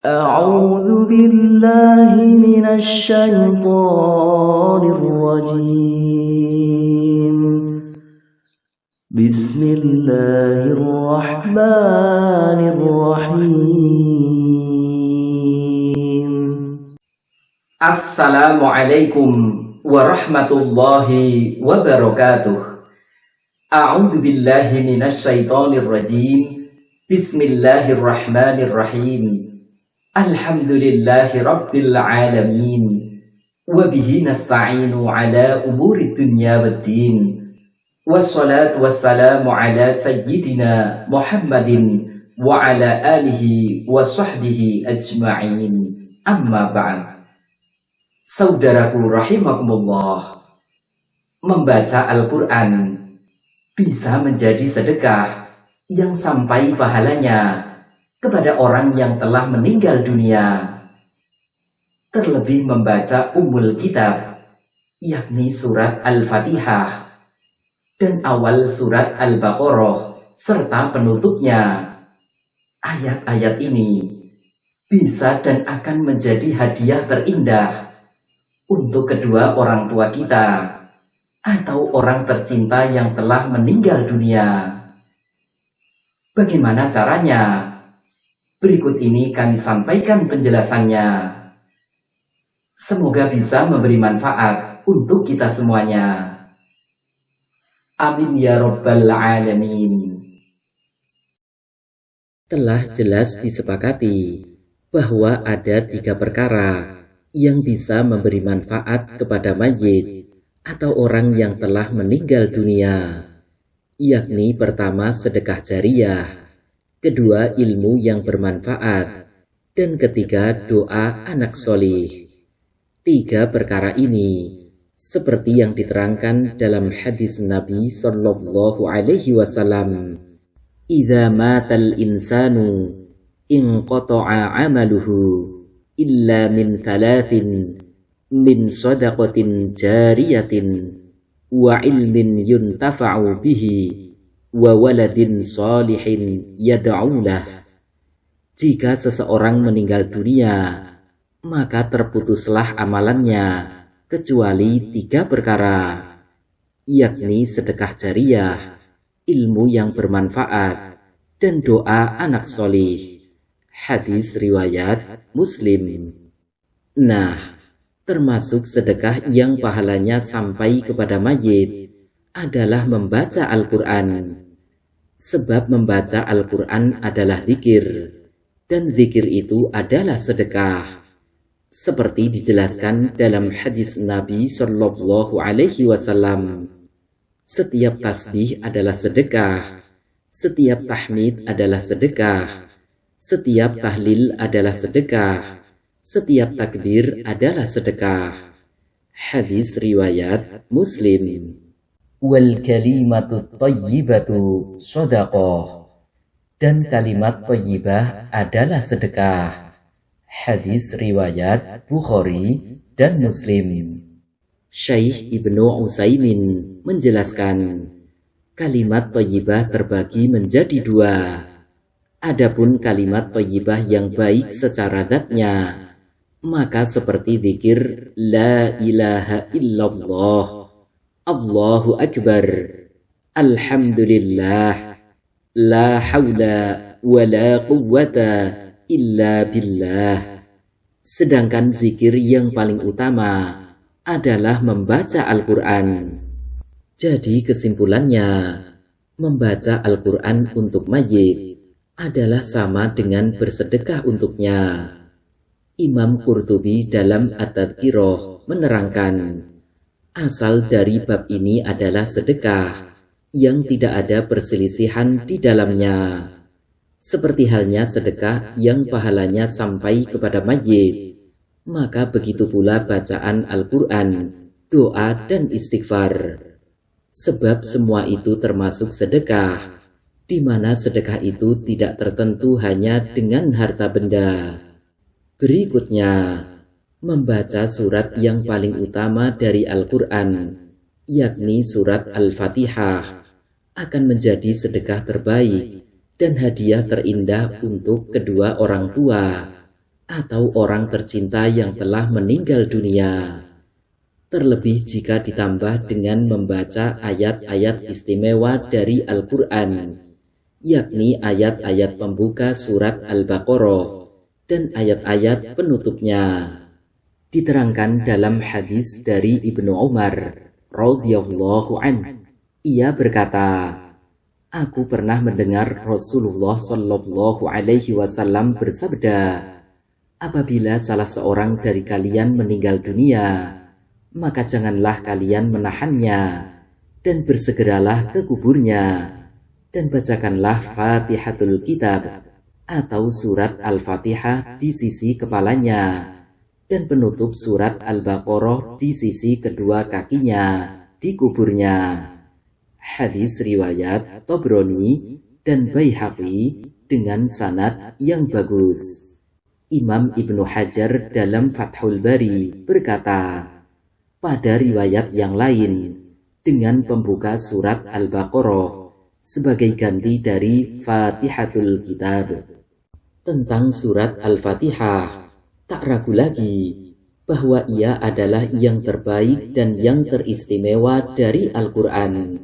أعوذ بالله من الشيطان الرجيم بسم الله الرحمن الرحيم Assalamualaikum warahmatullahi wabarakatuh. A'udzu billahi minasyaitonir rajim. Bismillahirrahmanirrahim. Alhamdulillahi rabbil alamin. Wa bihi nasta'inu ala umuri dunya waddin. Wassalatu wassalamu ala sayyidina Muhammadin wa ala alihi wa sahbihi ajma'in. Amma ba'd. Saudaraku rahimakumullah, membaca Al-Quran bisa menjadi sedekah yang sampai pahalanya kepada orang yang telah meninggal dunia. Terlebih membaca Ummul Kitab, yakni surat Al-Fatihah dan awal surat Al-Baqarah serta penutupnya. Ayat-ayat ini bisa dan akan menjadi hadiah terindah untuk kedua orang tua kita atau orang tercinta yang telah meninggal dunia. Bagaimana caranya? Berikut ini kami sampaikan penjelasannya. Semoga bisa memberi manfaat untuk kita semuanya. Amin ya rabbal alamin. Telah jelas disepakati bahwa ada 3 perkara yang bisa memberi manfaat kepada mayit atau orang yang telah meninggal dunia, yakni pertama sedekah jariyah, kedua ilmu yang bermanfaat, dan ketiga doa anak solih. 3 perkara ini seperti yang diterangkan dalam hadis Nabi Sallallahu Alaihi Wasallam, "Idza matal insanu inqata'a 'amaluhu illa min thalathin min sadaqatin jariyatin wa ilmin yuntafa'u bihi wa waladin salihin yad'ulah." Jika seseorang meninggal dunia, maka terputuslah amalannya kecuali 3 perkara, yakni sedekah jariyah, ilmu yang bermanfaat, dan doa anak solih. Hadis riwayat Muslim. Nah, termasuk sedekah yang pahalanya sampai kepada mayit adalah membaca Al-Quran. Sebab membaca Al-Quran adalah zikir, dan zikir itu adalah sedekah. Seperti dijelaskan dalam hadis Nabi Sallallahu Alaihi Wasallam, setiap tasbih adalah sedekah, setiap tahmid adalah sedekah, setiap tahlil adalah sedekah, setiap takbir adalah sedekah. Hadis riwayat Muslim. Wal kalimatu thayyibatu shadaqah, dan kalimat thayyibah adalah sedekah. Hadis riwayat Bukhari dan Muslim. Syekh Ibnu Utsaimin menjelaskan, kalimat thayyibah terbagi menjadi 2. Adapun kalimat thayyibah yang baik secara zatnya, maka seperti zikir la ilaha illallah, Allahu akbar, alhamdulillah, la haula wa la quwwata illa billah. Sedangkan zikir yang paling utama adalah membaca Al-Quran. Jadi kesimpulannya, membaca Al-Quran untuk mayit adalah sama dengan bersedekah untuknya. Imam Qurtubi dalam At-Tadhkirah menerangkan, asal dari bab ini adalah sedekah yang tidak ada perselisihan di dalamnya. Seperti halnya sedekah yang pahalanya sampai kepada mayit, maka begitu pula bacaan Al-Quran, doa dan istighfar. Sebab semua itu termasuk sedekah, di mana sedekah itu tidak tertentu hanya dengan harta benda. Berikutnya, membaca surat yang paling utama dari Al-Quran, yakni surat Al-Fatihah, akan menjadi sedekah terbaik dan hadiah terindah untuk kedua orang tua, atau orang tercinta yang telah meninggal dunia. Terlebih jika ditambah dengan membaca ayat-ayat istimewa dari Al-Quran, yakni ayat-ayat pembuka surat Al-Baqarah dan ayat-ayat penutupnya. Diterangkan dalam hadis dari Ibnu Umar radhiyallahu an, ia berkata, aku pernah mendengar Rasulullah Shallallahu Alaihi Wasallam bersabda, apabila salah seorang dari kalian meninggal dunia, maka janganlah kalian menahannya, dan bersegeralah ke kuburnya, dan bacakanlah Fatihatul Kitab atau surat Al-Fatihah di sisi kepalanya, dan penutup surat Al-Baqarah di sisi kedua kakinya di kuburnya. Hadis riwayat Tabrani dan Baihaqi dengan sanad yang bagus. Imam Ibnu Hajar dalam Fathul Bari berkata, pada riwayat yang lain, dengan pembuka surat Al-Baqarah sebagai ganti dari Fatihatul Kitab. Tentang surat Al-Fatihah, tak ragu lagi bahwa ia adalah yang terbaik dan yang teristimewa dari Al-Quran.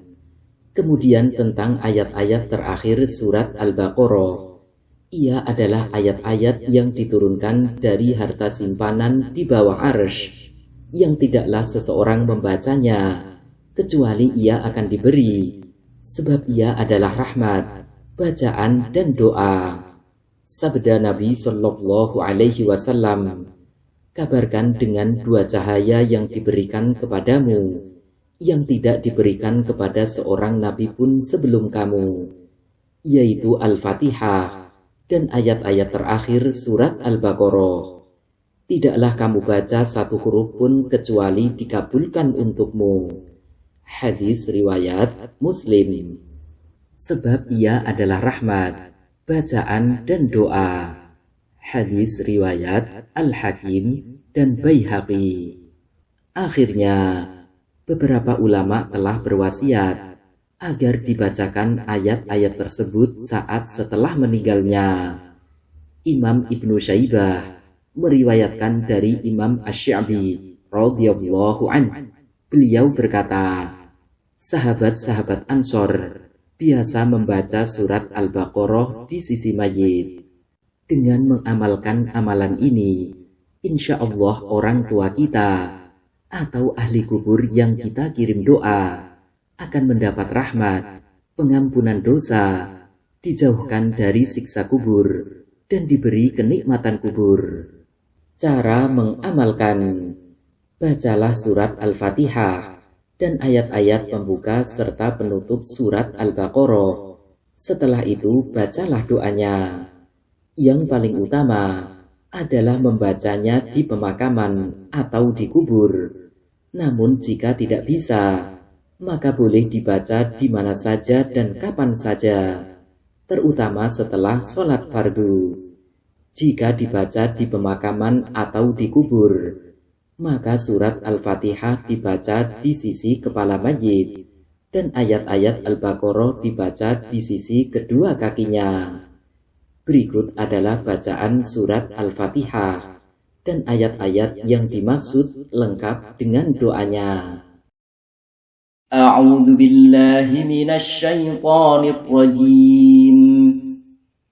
Kemudian tentang ayat-ayat terakhir surat Al-Baqarah, ia adalah ayat-ayat yang diturunkan dari harta simpanan di bawah arsy, yang tidaklah seseorang membacanya kecuali ia akan diberi, sebab ia adalah rahmat, bacaan dan doa. Sabda Nabi Shallallahu Alaihi Wasallam, kabarkan dengan dua cahaya yang diberikan kepadamu, yang tidak diberikan kepada seorang nabi pun sebelum kamu, yaitu Al-Fatihah dan ayat-ayat terakhir surat Al-Baqarah. Tidaklah kamu baca satu huruf pun kecuali dikabulkan untukmu. Hadis riwayat Muslim. Sebab ia adalah rahmat, bacaan dan doa. Hadis riwayat Al-Hakim dan Baihaqi. Akhirnya, beberapa ulama telah berwasiat agar dibacakan ayat-ayat tersebut saat setelah meninggalnya. Imam Ibnu Syaibah meriwayatkan dari Imam Asy-Sya'bi radhiyallahu an, beliau berkata, sahabat-sahabat Ansor biasa membaca surat Al-Baqarah di sisi mayit. Dengan mengamalkan amalan ini, insya Allah orang tua kita atau ahli kubur yang kita kirim doa akan mendapat rahmat, pengampunan dosa, dijauhkan dari siksa kubur, dan diberi kenikmatan kubur. Cara mengamalkan, bacalah surat Al-Fatihah dan ayat-ayat pembuka serta penutup surat Al-Baqarah. Setelah itu bacalah doanya. Yang paling utama adalah membacanya di pemakaman atau di kubur. Namun jika tidak bisa, maka boleh dibaca di mana saja dan kapan saja, terutama setelah sholat fardu. Jika dibaca di pemakaman atau di kubur, maka surat Al-Fatihah dibaca di sisi kepala mayit dan ayat-ayat Al-Baqarah dibaca di sisi kedua kakinya. Berikut adalah bacaan surat Al-Fatihah dan ayat-ayat yang dimaksud lengkap dengan doanya. A'udzu billahi minasy syaithanir rajim.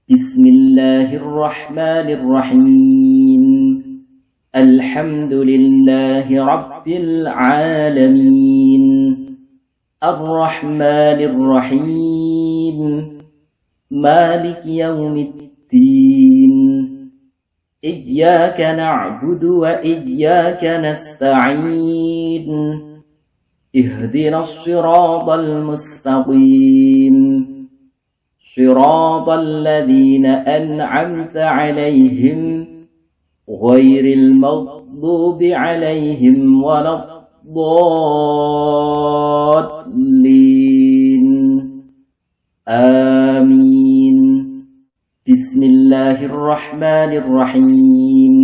Bismillahirrahmanirrahim. Alhamdulillahi rabbil alamin. Ar-Rahmanir Rahim. Malik yaumiddin. Iyyaka na'budu wa iyyaka nasta'in. Ihdinas siratal mustaqim. Siratal ladzina an'amta 'alaihim ghairil maghdubi 'alaihim waladdallin. Amin. Bismillahirrahmanirrahim.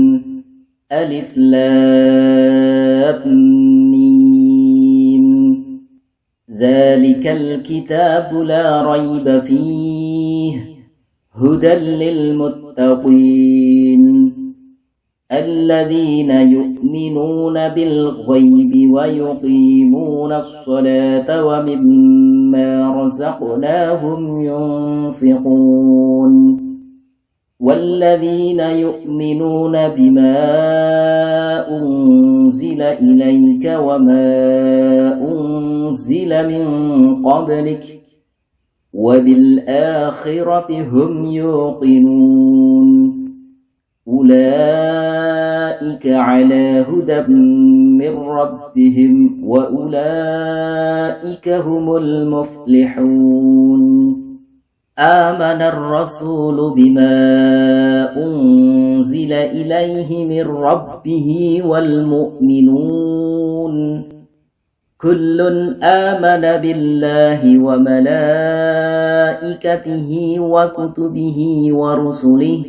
Alif Lam Mim. Dzalikal kitabu la raiba fihi hudan lil muttaqin. الذين يؤمنون بالغيب ويقيمون الصلاة ومما رزقناهم ينفقون والذين يؤمنون بما أنزل إليك وما أنزل من قبلك وبالآخرة هم يوقنون أولئك على هدى من ربهم وأولئك هم المفلحون آمن الرسول بما أنزل إليه من ربه والمؤمنون كل آمن بالله وملائكته وكتبه ورسله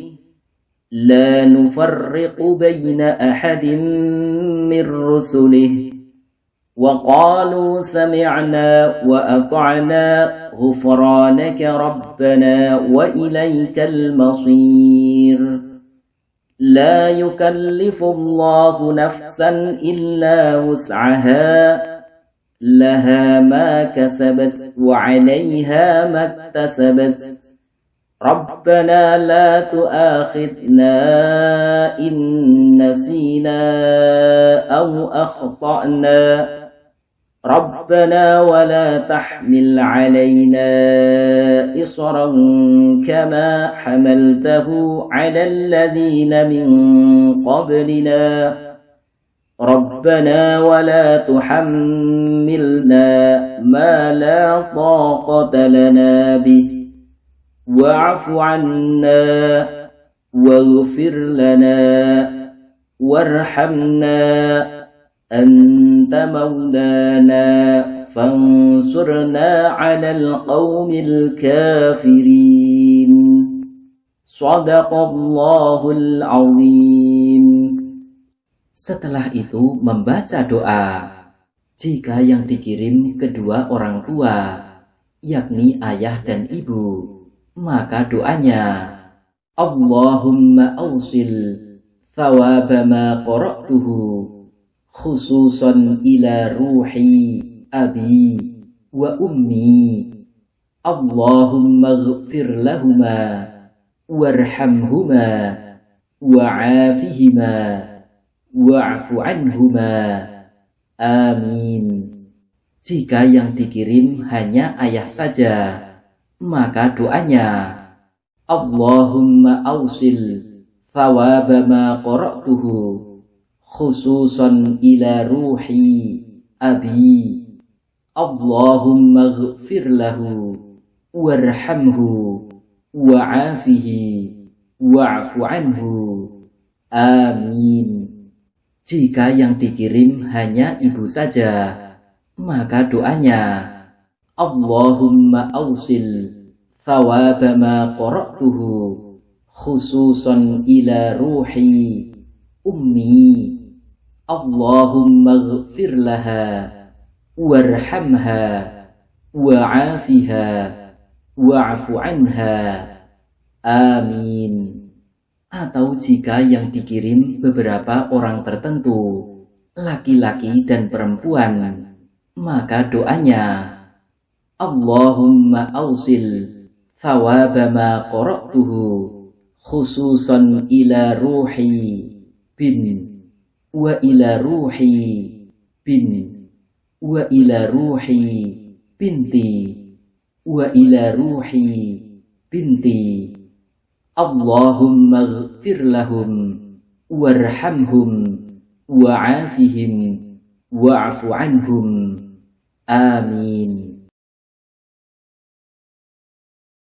لا نفرق بين أحد من رسله وقالوا سمعنا وأطعنا غفرانك ربنا وإليك المصير لا يكلف الله نفسا إلا وسعها لها ما كسبت وعليها ما اكتسبت ربنا لا تؤاخذنا إن نسينا أو أخطأنا ربنا ولا تحمل علينا إصرا كما حملته على الذين من قبلنا ربنا ولا تحملنا ما لا طاقة لنا به واعف عنا واغفر لنا وارحمنا أنت مولانا فانصرنا على القوم الكافرين صدق الله العظيم. Setelah itu membaca doa jika yang dikirim kedua orang tua, yakni ayah dan ibu, maka doanya Allahumma awsil thawaba ma qara'tuhu khususan ila ruhi abi wa ummi Allahumma ghfir lahuma warhamhuma wa'afihima wa'fu anhuma amin. Jika yang dikirim hanya ayah saja, maka doanya Allahumma awsil thawaba ma qara'tuhu khususan ila ruhi abi Allahumma ghfir lahu warhamhu wa'afihi wa'fu anhu amin. Jika yang dikirim hanya ibu saja, maka doanya Allahumma awsil thawaba ma qara'tuhu khususan ila ruhi ummi Allahumma ghfir laha warhamha wa'afiha wa'fu anha amin. Atau jika yang dikirim beberapa orang tertentu, laki-laki dan perempuan, maka doanya Allahumma awsil thawaba ma qara'tuhu khususan ila ruhi bin wa ila ruhi bin wa ila ruhi binti wa ila ruhi binti Allahumma ghfir lahum warhamhum wa'afihim wa'fu anhum amin.